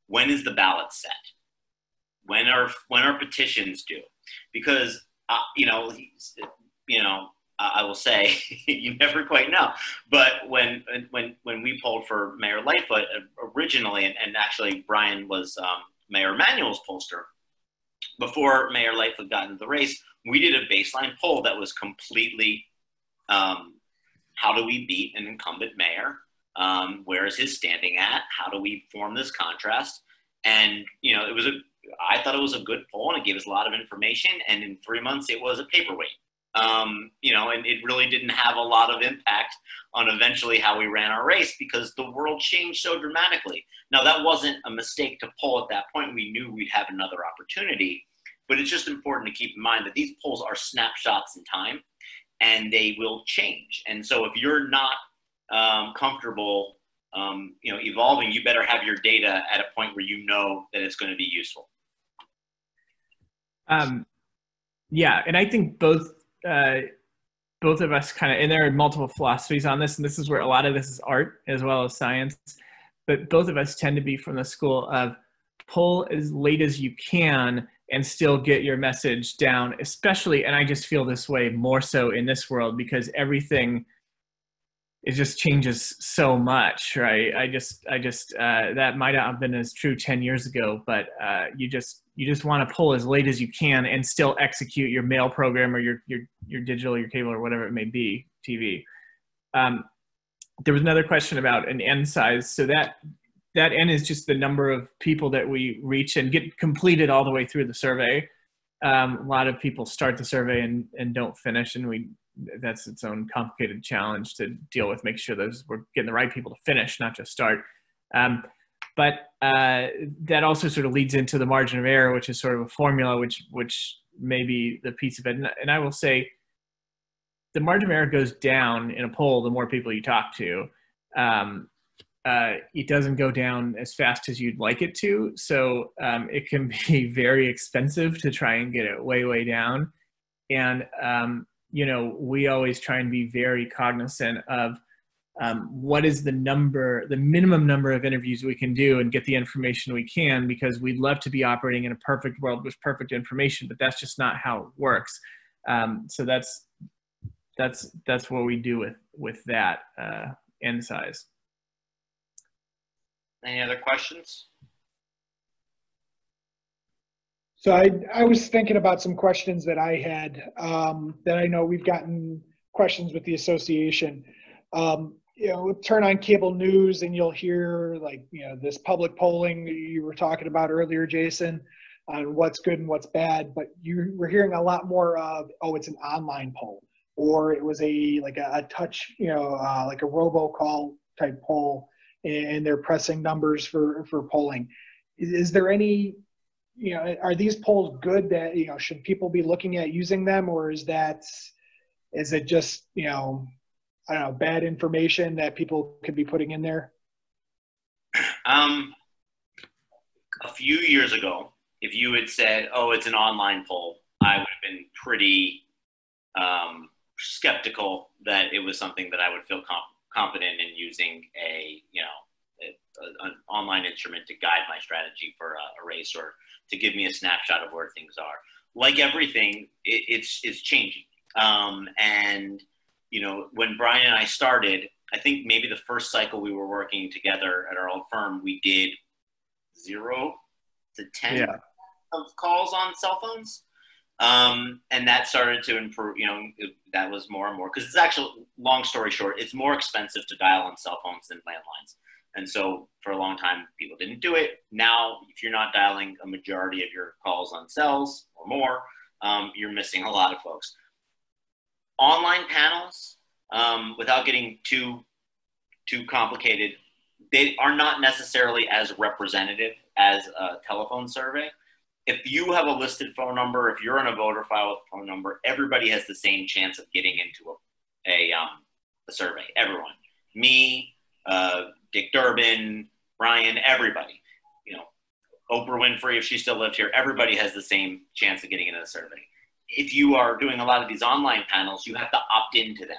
when is the ballot set? When are petitions due? Because, I will say, you never quite know. But when we polled for Mayor Lightfoot originally, and actually Brian was Mayor Emanuel's pollster, before Mayor Lightfoot got into the race, we did a baseline poll that was completely, how do we beat an incumbent mayor? Where is his standing at? How do we form this contrast? And, I thought it was a good poll, and it gave us a lot of information. And in 3 months, it was a paperweight. And it really didn't have a lot of impact on eventually how we ran our race, because the world changed so dramatically. Now, that wasn't a mistake to poll at that point. We knew we'd have another opportunity, but it's just important to keep in mind that these polls are snapshots in time, and they will change. And so if you're not comfortable, evolving, you better have your data at a point where you know that it's going to be useful. Yeah, and I think both of us kind of, and there are multiple philosophies on this, and this is where a lot of this is art as well as science, but both of us tend to be from the school of pull as late as you can and still get your message down, especially, and I just feel this way more so in this world, because everything, it just changes so much, right? I just that might not have been as true 10 years ago, but you just want to pull as late as you can and still execute your mail program or your digital, your cable, or whatever it may be, TV. There was another question about an N size. So that N is just the number of people that we reach and get completed all the way through the survey. A lot of people start the survey and don't finish, and that's its own complicated challenge to deal with, make sure we're getting the right people to finish, not just start. But that also sort of leads into the margin of error, which is sort of a formula, which may be the piece of it. And I will say the margin of error goes down in a poll the more people you talk to. It doesn't go down as fast as you'd like it to. So it can be very expensive to try and get it way, way down. And, we always try and be very cognizant of what is the minimum number of interviews we can do and get the information we can, because we'd love to be operating in a perfect world with perfect information, but that's just not how it works. So that's what we do with that N size. Any other questions? So I was thinking about some questions that I had that I know we've gotten questions with the association. Turn on cable news and you'll hear this public polling you were talking about earlier, Jason, on what's good and what's bad, but we're hearing a lot more of, it's an online poll, or it was a touch, like a robocall type poll, and they're pressing numbers for polling. Is there any, are these polls good that, should people be looking at using them, or is it just, I don't know, bad information that people could be putting in there? A few years ago, if you had said, it's an online poll, I would have been pretty skeptical that it was something that I would feel confident in using an online instrument to guide my strategy for a race, or to give me a snapshot of where things are. Like everything, it's changing. And when Brian and I started, I think maybe the first cycle we were working together at our old firm, we did 0 to 10 of calls on cell phones. And that started to improve, that was more and more, because it's actually, long story short, it's more expensive to dial on cell phones than landlines. And so for a long time, people didn't do it. Now, if you're not dialing a majority of your calls on cells or more, you're missing a lot of folks. Online panels, without getting too complicated, they are not necessarily as representative as a telephone survey. If you have a listed phone number, if you're in a voter file with a phone number, everybody has the same chance of getting into a survey. Everyone, me, Dick Durbin, Brian, everybody, you know, Oprah Winfrey, if she still lived here, everybody has the same chance of getting into the survey. If you are doing a lot of these online panels, you have to opt into them.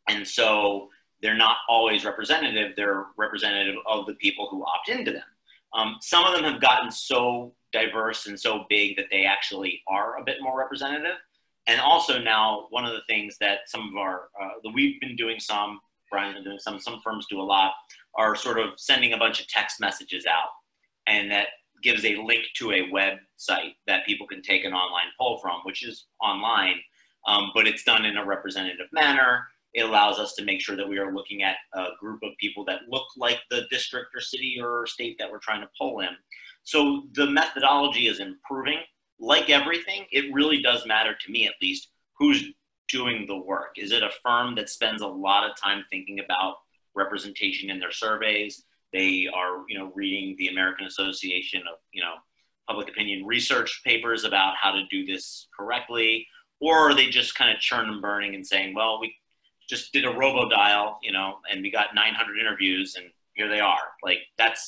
And so they're not always representative. They're representative of the people who opt into them. Some of them have gotten so diverse and so big that they actually are a bit more representative. And also now, one of the things that some of our, we've been doing some, Brian's been doing some firms do a lot, are sort of sending a bunch of text messages out. And that gives a link to a website that people can take an online poll from, which is online, but it's done in a representative manner. It allows us to make sure that we are looking at a group of people that look like the district or city or state that we're trying to poll in. So the methodology is improving. Like everything, it really does matter, to me at least, who's doing the work. Is it a firm that spends a lot of time thinking about representation in their surveys? They are, you know, reading the American Association of, you know, Public Opinion Research papers about how to do this correctly, or are they just kind of churn and burning and saying, well, we just did a robo-dial, you know, and we got 900 interviews, and here they are. Like that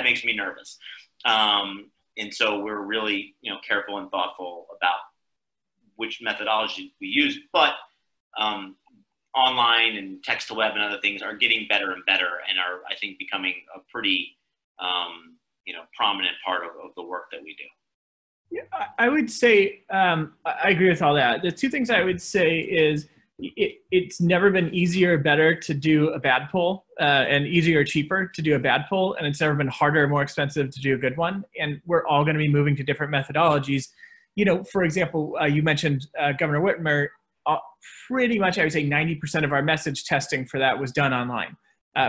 makes me nervous. And so we're really, you know, careful and thoughtful about which methodology we use. But online and text to web and other things are getting better and better, and are, I think, becoming a pretty, you know, prominent part of the work that we do. Yeah, I would say I agree with all that. The two things I would say is it's never been easier or better to do a bad poll, and easier or cheaper to do a bad poll, and it's never been harder or more expensive to do a good one. And we're all going to be moving to different methodologies. You know, for example, you mentioned Governor Whitmer. Pretty much, I would say 90% of our message testing for that was done online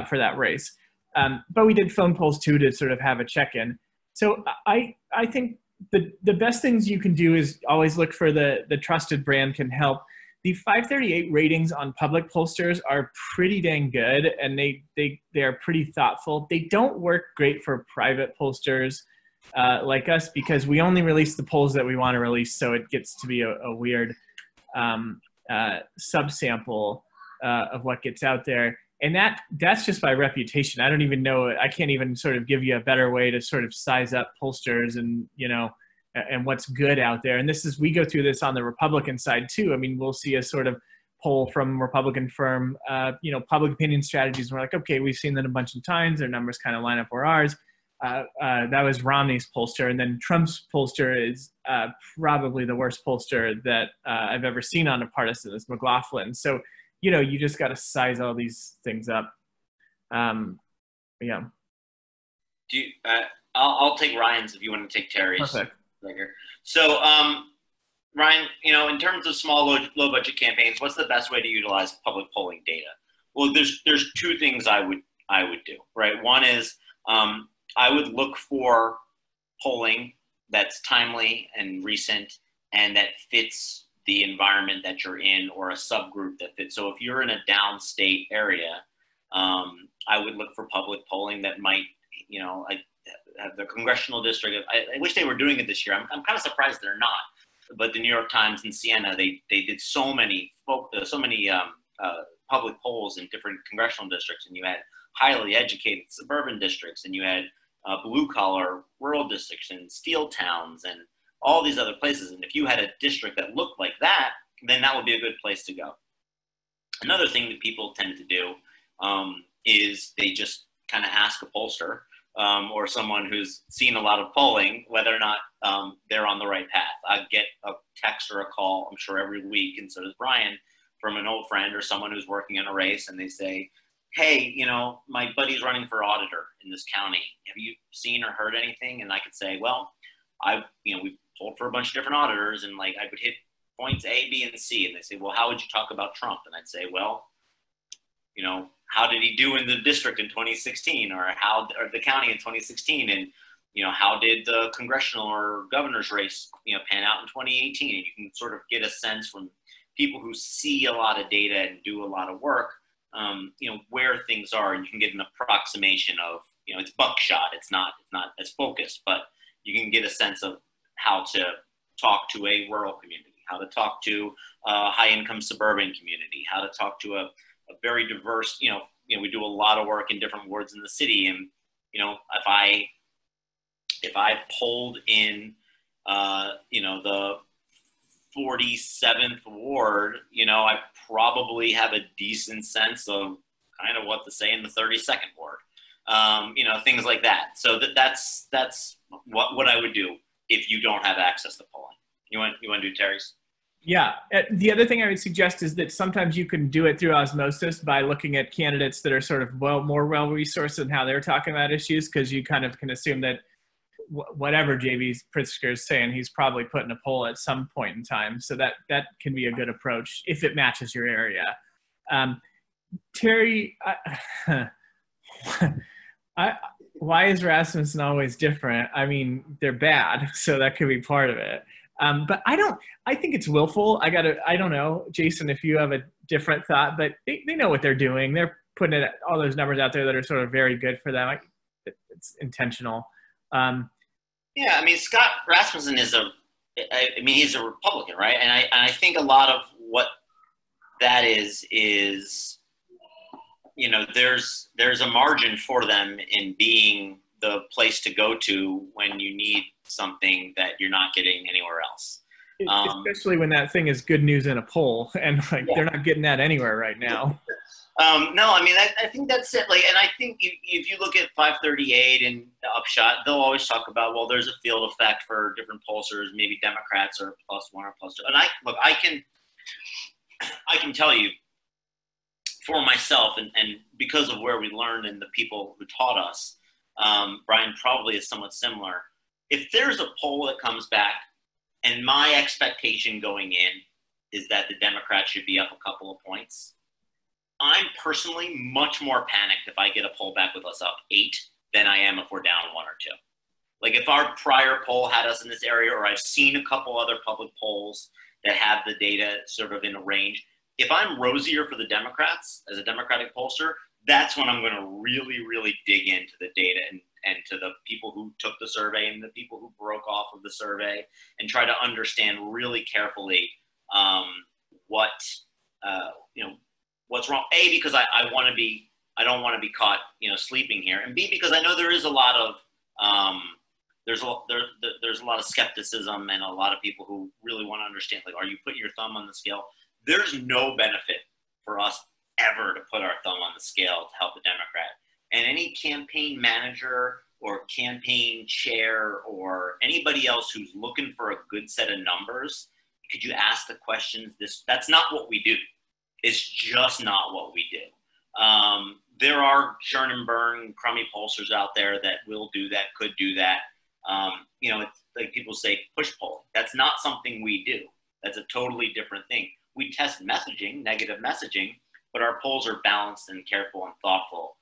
for that race. But we did phone polls too to sort of have a check-in. So I think the best things you can do is always look for the trusted brand can help. The 538 ratings on public pollsters are pretty dang good, and they are pretty thoughtful. They don't work great for private pollsters like us, because we only release the polls that we want to release, so it gets to be a weird subsample of what gets out there. And that's just by reputation. I don't even know, I can't even sort of give you a better way to sort of size up pollsters and, you know, and what's good out there. And we go through this on the Republican side too. I mean, we'll see a sort of poll from Republican firm, you know, public opinion strategies. And we're like, okay, we've seen that a bunch of times. Their numbers kind of line up where ours. That was Romney's pollster. And then Trump's pollster is probably the worst pollster that I've ever seen on a partisan, is McLaughlin. So, you know, you just got to size all these things up. Yeah. I'll take Ryan's if you want to take Terry's. Perfect. Later. So, Ryan, you know, in terms of small, low budget campaigns, what's the best way to utilize public polling data? Well, there's two things I would do, right? One is I would look for polling that's timely and recent and that fits the environment that you're in, or a subgroup that fits. So if you're in a downstate area, I would look for public polling that might, you know, have the congressional district. I wish they were doing it this year. I'm kind of surprised they're not. But the New York Times and Siena, they did so many public polls in different congressional districts, and you had highly educated suburban districts, and you had blue collar rural districts and steel towns and all these other places. And if you had a district that looked like that, then that would be a good place to go. Another thing that people tend to do is they just kind of ask a pollster or someone who's seen a lot of polling whether or not they're on the right path. I get a text or a call, I'm sure, every week, and so does Brian, from an old friend or someone who's working in a race, and they say, hey, you know, my buddy's running for auditor in this county. Have you seen or heard anything? And I could say, well, we've polled for a bunch of different auditors, and like I would hit points A, B, and C. And they say, well, how would you talk about Trump? And I'd say, well, you know, how did he do in the district in 2016, or the county in 2016? And, you know, how did the congressional or governor's race, you know, pan out in 2018? And you can sort of get a sense from people who see a lot of data and do a lot of work, where things are, and you can get an approximation of, it's buckshot. It's not as focused, but you can get a sense of how to talk to a rural community, how to talk to a high-income suburban community, how to talk to a very diverse, we do a lot of work in different wards in the city. And, if I polled in, the 47th ward, I probably have a decent sense of kind of what to say in the 32nd ward, things like that. So that's what I would do if you don't have access to polling. You want to do Terry's? Yeah. The other thing I would suggest is that sometimes you can do it through osmosis by looking at candidates that are sort of more well-resourced in how they're talking about issues, because you kind of can assume that whatever JB Pritzker is saying, he's probably putting a poll at some point in time. So that can be a good approach if it matches your area. Terry, why is Rasmussen always different? I mean, they're bad, so that could be part of it. But I think it's willful. I don't know, Jason, if you have a different thought, but they know what they're doing. They're putting all those numbers out there that are sort of very good for them. It's intentional. Yeah, I mean, Scott Rasmussen he's a Republican, right? And I think a lot of what that is, there's a margin for them in being the place to go to when you need something that you're not getting anywhere else. Especially when that thing is good news in a poll, and they're not getting that anywhere right now. No, I mean, I think that's it. And I think if you look at 538 and Upshot, they'll always talk about, well, there's a field effect for different pollsters. Maybe Democrats are +1 or +2. And I can tell you for myself, and because of where we learned and the people who taught us, Brian probably is somewhat similar. If there's a poll that comes back, and my expectation going in is that the Democrats should be up a couple of points, I'm personally much more panicked if I get a poll back with us up 8 than I am if we're down 1 or 2. Like if our prior poll had us in this area, or I've seen a couple other public polls that have the data sort of in a range, if I'm rosier for the Democrats as a Democratic pollster, that's when I'm going to really, really dig into the data and to the people who took the survey and the people who broke off of the survey, and try to understand really carefully what's wrong. A, because I don't want to be caught, sleeping here, and B, because I know there is a lot of there's a lot of skepticism and a lot of people who really want to understand, like, are you putting your thumb on the scale? There's no benefit for us ever to put our thumb on the scale to help the Democrat. And any campaign manager or campaign chair or anybody else who's looking for a good set of numbers, could you ask the questions? That's not what we do. It's just not what we do. There are churn and burn crummy pollsters out there that will do that, could do that. It's like people say push poll. That's not something we do. That's a totally different thing. We test messaging, negative messaging, but our polls are balanced and careful and thoughtful,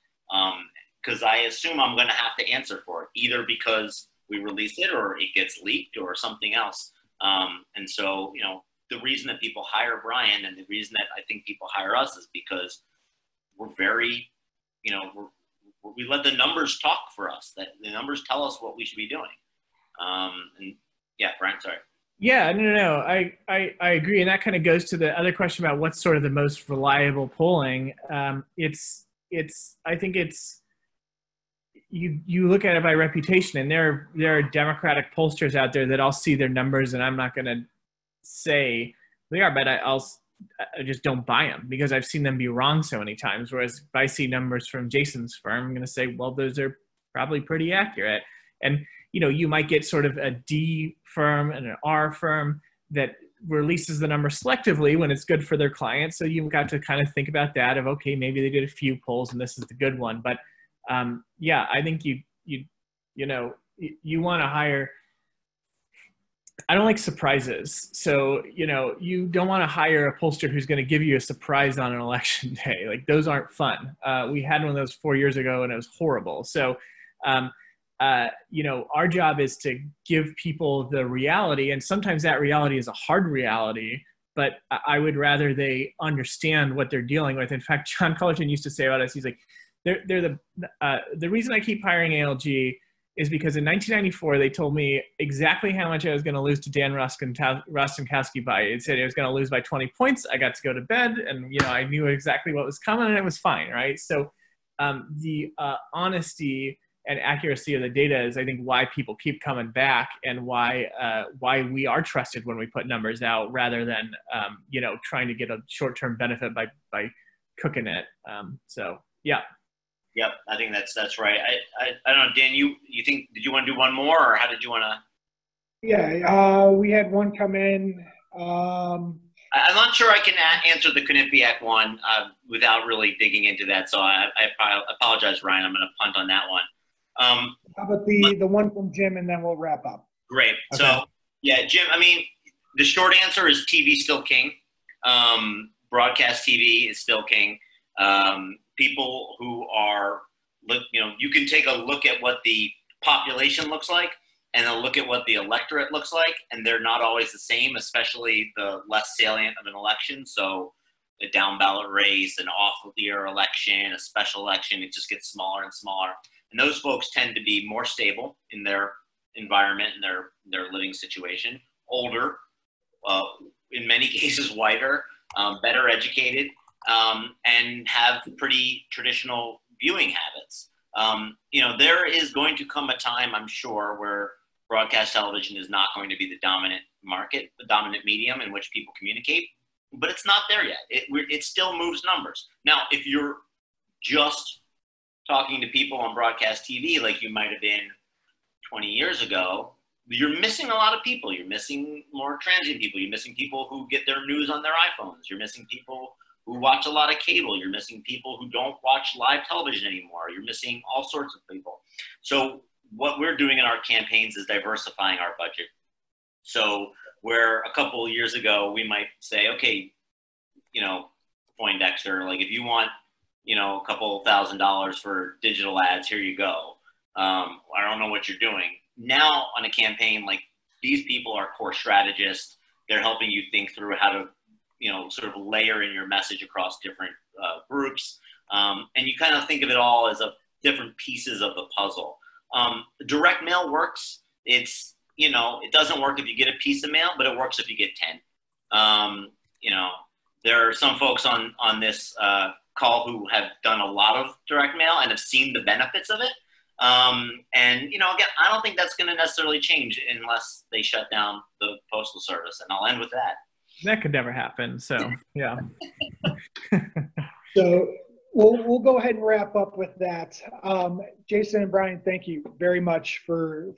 because I assume I'm going to have to answer for it, either because we release it or it gets leaked or something else. And so, the reason that people hire Brian and the reason that I think people hire us is because we're very, we let the numbers talk for us, that the numbers tell us what we should be doing. And yeah, Brian, sorry. Yeah, no. I agree. And that kind of goes to the other question about what's sort of the most reliable polling. I think it's, you look at it by reputation, and there are Democratic pollsters out there that I'll see their numbers and I'm not going to say they are, but I just don't buy them because I've seen them be wrong so many times. Whereas if I see numbers from Jason's firm, I'm going to say, well, those are probably pretty accurate. And, you might get sort of a D firm and an R firm that releases the number selectively when it's good for their clients. So you've got to kind of think about that of, okay, maybe they did a few polls and this is the good one. But I think you want to hire, I don't like surprises. So, you don't want to hire a pollster who's going to give you a surprise on an election day. Like, those aren't fun. We had one of those 4 years ago and it was horrible. So, our job is to give people the reality. And sometimes that reality is a hard reality but I would rather they understand what they're dealing with. In fact, John Cullerton used to say about us, he's like, the reason I keep hiring ALG is because in 1994, they told me exactly how much I was going to lose to Dan Rostenkowski by. It said I was going to lose by 20 points. I got to go to bed, and I knew exactly what was coming, and it was fine, right? So the honesty and accuracy of the data is, I think, why people keep coming back, and why we are trusted when we put numbers out, rather than trying to get a short-term benefit by cooking it. So yeah. Yep, I think that's right. I don't know, Dan. You think, did you want to do one more, or how did you want to? Yeah, we had one come in. I'm not sure I can answer the Quinnipiac one without really digging into that. So I apologize, Ryan. I'm going to punt on that one. How about the one from Jim, and then we'll wrap up. Great. Okay. So yeah, Jim. I mean, the short answer is TV still king. Broadcast TV is still king. People who are, you can take a look at what the population looks like, and then look at what the electorate looks like, and they're not always the same, especially the less salient of an election. So a down ballot race, an off-year election, a special election, it just gets smaller and smaller. And those folks tend to be more stable in their environment and their living situation, older, in many cases whiter, better educated, and have pretty traditional viewing habits. There is going to come a time, I'm sure, where broadcast television is not going to be the dominant market, the dominant medium in which people communicate, but it's not there yet. It still moves numbers. Now, if you're just talking to people on broadcast TV like you might have been 20 years ago, you're missing a lot of people. You're missing more transient people. You're missing people who get their news on their iPhones. You're missing people who watch a lot of cable. You're missing people who don't watch live television anymore. You're missing all sorts of people. So what we're doing in our campaigns is diversifying our budget. So where a couple of years ago, we might say, okay, Poindexter, like if you want, a couple $1,000s for digital ads, here you go. I don't know what you're doing. Now on a campaign, like these people are core strategists. They're helping you think through how to, sort of layer in your message across different groups. And you kind of think of it all as different pieces of the puzzle. Direct mail works. It's, it doesn't work if you get a piece of mail, but it works if you get 10. There are some folks on this call who have done a lot of direct mail and have seen the benefits of it. Again, I don't think that's going to necessarily change unless they shut down the Postal Service. And I'll end with that. That could never happen. So, yeah. So we'll go ahead and wrap up with that. Jason and Brian, thank you very much for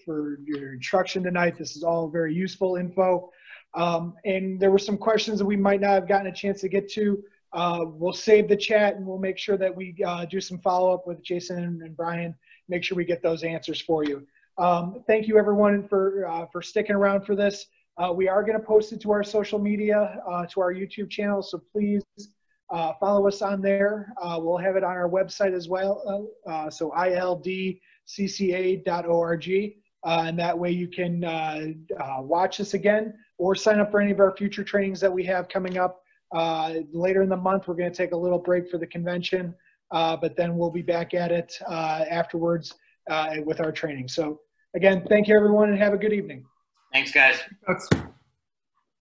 your instruction tonight. This is all very useful info. And there were some questions that we might not have gotten a chance to get to. We'll save the chat, and we'll make sure that we do some follow-up with Jason and Brian, make sure we get those answers for you. Thank you, everyone, for sticking around for this. We are going to post it to our social media, to our YouTube channel, so please follow us on there. We'll have it on our website as well, so ILDCCA.org, and that way you can watch us again or sign up for any of our future trainings that we have coming up. Later in the month, we're going to take a little break for the convention, but then we'll be back at it afterwards with our training. So again, thank you, everyone, and have a good evening. Thanks, guys. Thanks.